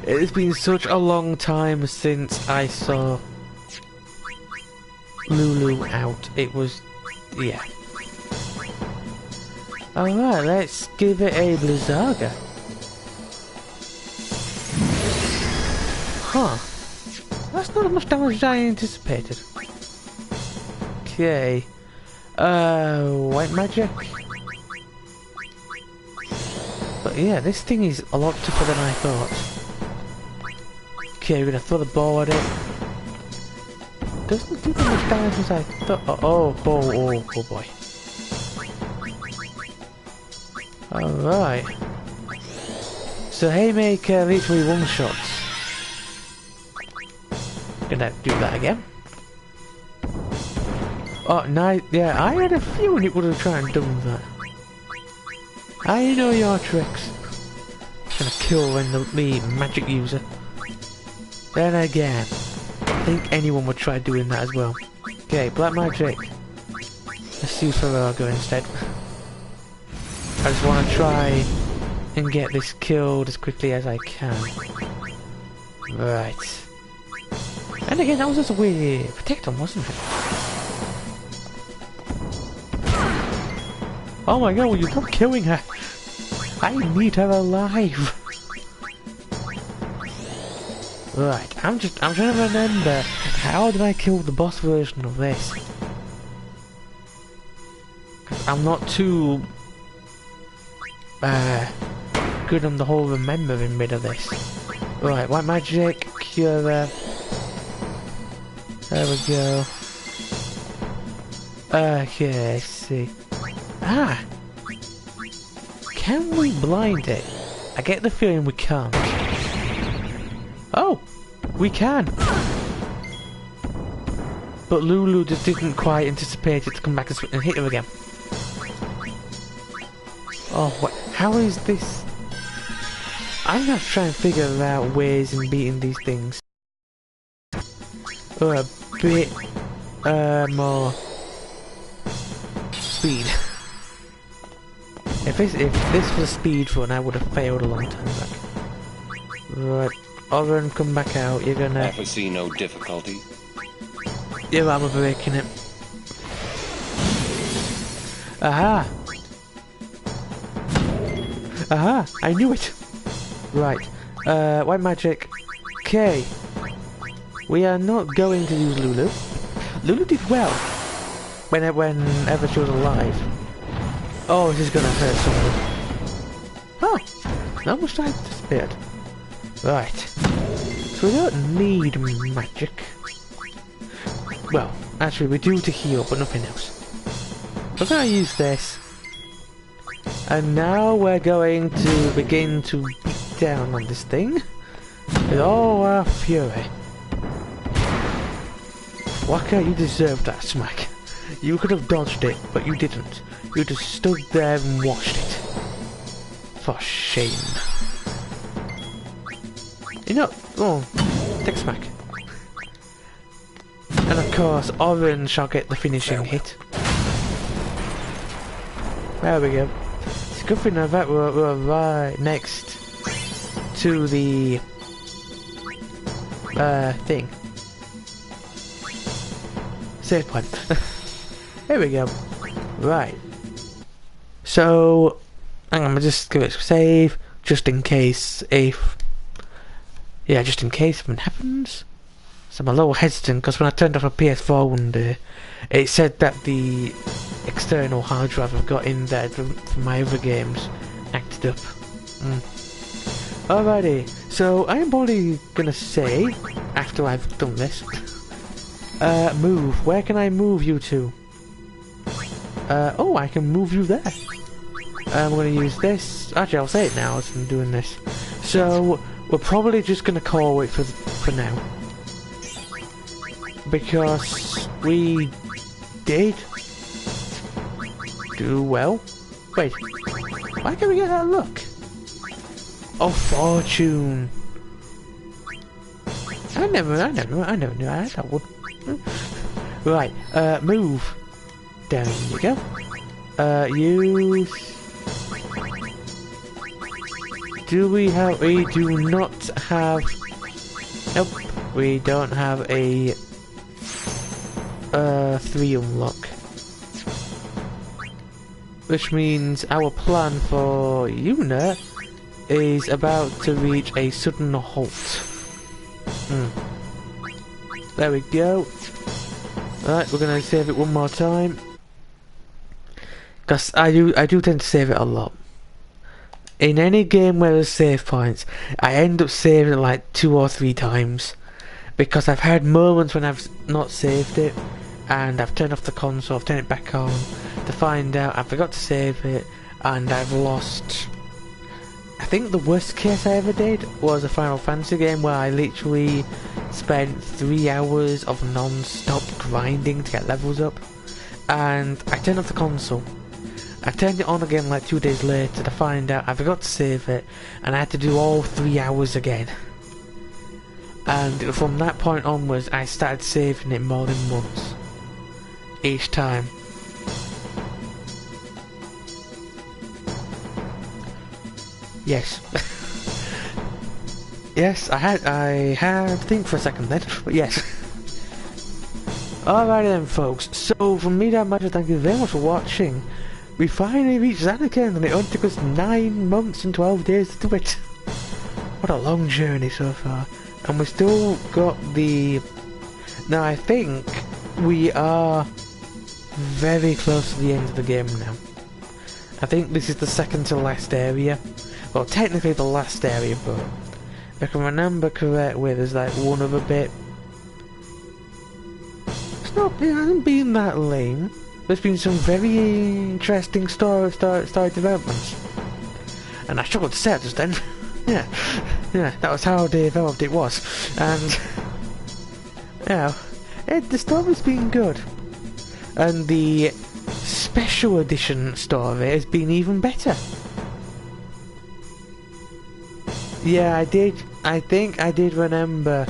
It's been such a long time since I saw Lulu out. It was... yeah. Alright, let's give it a Blizzaga. Huh. That's not as much damage as I anticipated. Okay. White magic? But yeah, this thing is a lot tougher than I thought. Okay, we're gonna throw the ball at it. Doesn't do that much damage as I thought. Oh boy. Alright. So Haymaker literally one-shots. Gonna do that again. Oh, nice. Yeah, I had a feeling it would have tried and done that. I know your tricks. Gonna kill the magic user. Then again, I think anyone would try doing that as well. Okay, black magic. Let's use Farrago instead. I just want to try and get this killed as quickly as I can. Right. And again, that was just a weird protect on, wasn't it? Oh my god, will you stop killing her? I need her alive. Right, I'm trying to remember, how did I kill the boss version of this? I'm not too good on the whole remembering bit of this. Right, white magic, cure her. There we go. Okay, let's see. Ah! Can we blind it? I get the feeling we can't. Oh! We can! But Lulu just didn't quite anticipate it to come back and hit her again. Oh, what? How is this? I'm gonna try and figure out ways in beating these things. Oh, a bit more speed. If this was a speed run, I would have failed a long time back. Right, Oren, come back out. You're gonna. I foresee no difficulty. Your armor breaking it. Aha! Aha! I knew it. Right. White magic. Okay. We are not going to use Lulu. Lulu did well whenever she was alive. Oh, this is gonna hurt someone. Oh, that was like disappeared. Right. So we don't need magic. Well, actually we do to heal, but nothing else. We're gonna use this. And now we're going to begin to beat down on this thing with all our fury. Waka, you deserve that smack. You could have dodged it, but you didn't. You just stood there and watched it. For shame. You know, oh, take a smack. And of course, Orange shall get the finishing hit. There we go. It's a good thing that we're right next to the thing. Save point. Here we go. Right. So I'm gonna just give it a save, just in case just in case something happens. So I'm a little hesitant because when I turned off my PS4 one day, it said that the external hard drive I've got in there from my other games acted up. Alrighty, so I'm probably gonna say, after I've done this, move. Where can I move you to? Oh, I can move you there. I'm gonna use this. Actually, I'll say it now as I'm doing this. So we're probably just gonna call it for now, because we did do well. Wait, why can't we get that look? Oh, fortune. I never knew I had that one. Right, move. Down you go. Use. We do not have. Nope, we don't have a 3 unlock. Which means our plan for Yuna is about to reach a sudden halt. There we go. Right, we're gonna save it one more time. Because I do tend to save it a lot. In any game where there's save points, I end up saving it like 2 or 3 times. Because I've had moments when I've not saved it, and I've turned off the console, I've turned it back on, to find out I forgot to save it, and I've lost. I think the worst case I ever did was a Final Fantasy game where I literally spent 3 hours of non-stop grinding to get levels up, and I turned off the console. I turned it on again like 2 days later to find out I forgot to save it, and I had to do all 3 hours again. And from that point onwards, I started saving it more than once. Each time. Yes. Yes, I had to think for a second then, but yes. Alrighty then folks, so from me down Magic, thank you very much for watching. We finally reached Zanarkand, and it only took us 9 months and 12 days to do it. What a long journey so far. And we still got the... Now I think we are very close to the end of the game now. I think this is the second to last area. Well, technically the last area, but if I can remember correctly, there's like one other bit. It hasn't been that lame. There's been some very interesting story developments. And I struggled to say it just then. yeah, that was how developed it was. And, the story's been good. And the special edition story has been even better. Yeah, I think I did remember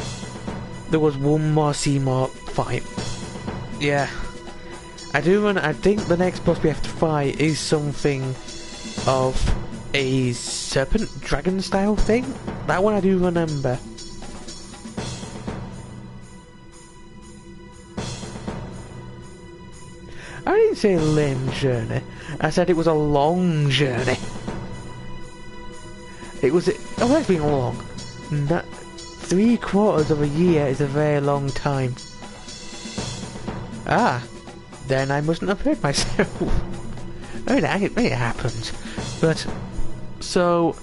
there was one more Seymour fight. Yeah. I think the next boss we have to fight is something of a serpent dragon style thing. That one I do remember. I didn't say lame journey. I said it was a long journey. It was. Oh, that's been long. 3/4 of a year is a very long time. Ah, then I mustn't have hurt myself. I mean, it happens. But, so...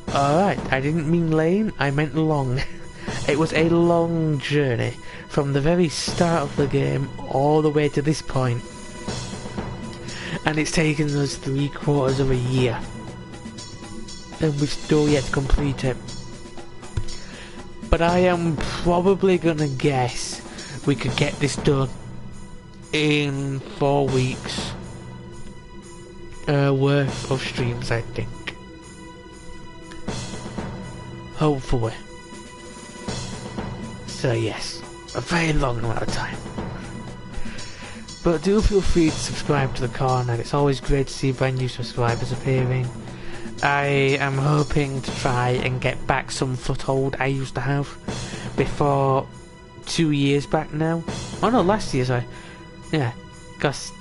Alright, I didn't mean lame, I meant long. It was a long journey, from the very start of the game all the way to this point. And it's taken us 3/4 of a year. And we've still yet to complete it. But I am probably gonna guess we could get this done in 4 weeks worth of streams, I think. Hopefully. So yes, a very long amount of time. But do feel free to subscribe to the channel, it's always great to see brand new subscribers appearing. I am hoping to try and get back some foothold I used to have before 2 years back now. Oh no, last year, sorry. Yeah, because...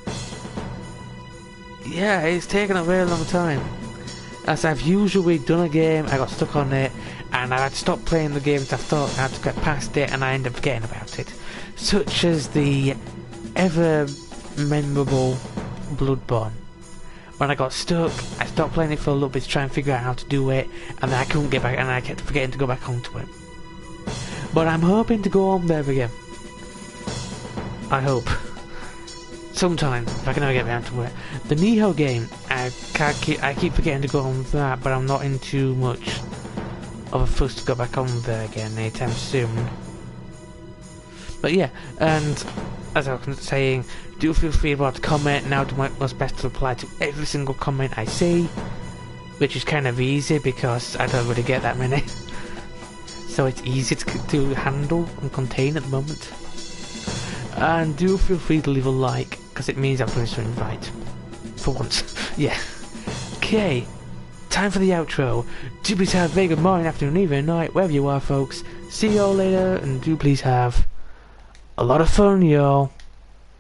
yeah, it's taken a very long time. As I've usually done a game, I got stuck on it, and I had to stop playing the games I thought I had to get past it, and I ended up forgetting about it. Such as the ever memorable Bloodborne. When I got stuck, I stopped playing it for a little bit to try and figure out how to do it, and then I couldn't get back, and I kept forgetting to go back onto it. But I'm hoping to go on there again. I hope. Sometime, if I can ever get around to it. The Nihil game, I keep forgetting to go on that, but I'm not in too much of a fuss to go back on there again anytime soon. But yeah, and as I was saying, do feel free to comment. Now do my most best to reply to every single comment I see, which is kind of easy because I don't really get that many. So it's easy to handle and contain at the moment. And do feel free to leave a like, because it means I'm doing something right. For once. Yeah. Okay. Time for the outro. Do please have a very good morning, afternoon, evening, night, wherever you are, folks. See you all later, and do please have a lot of fun, y'all.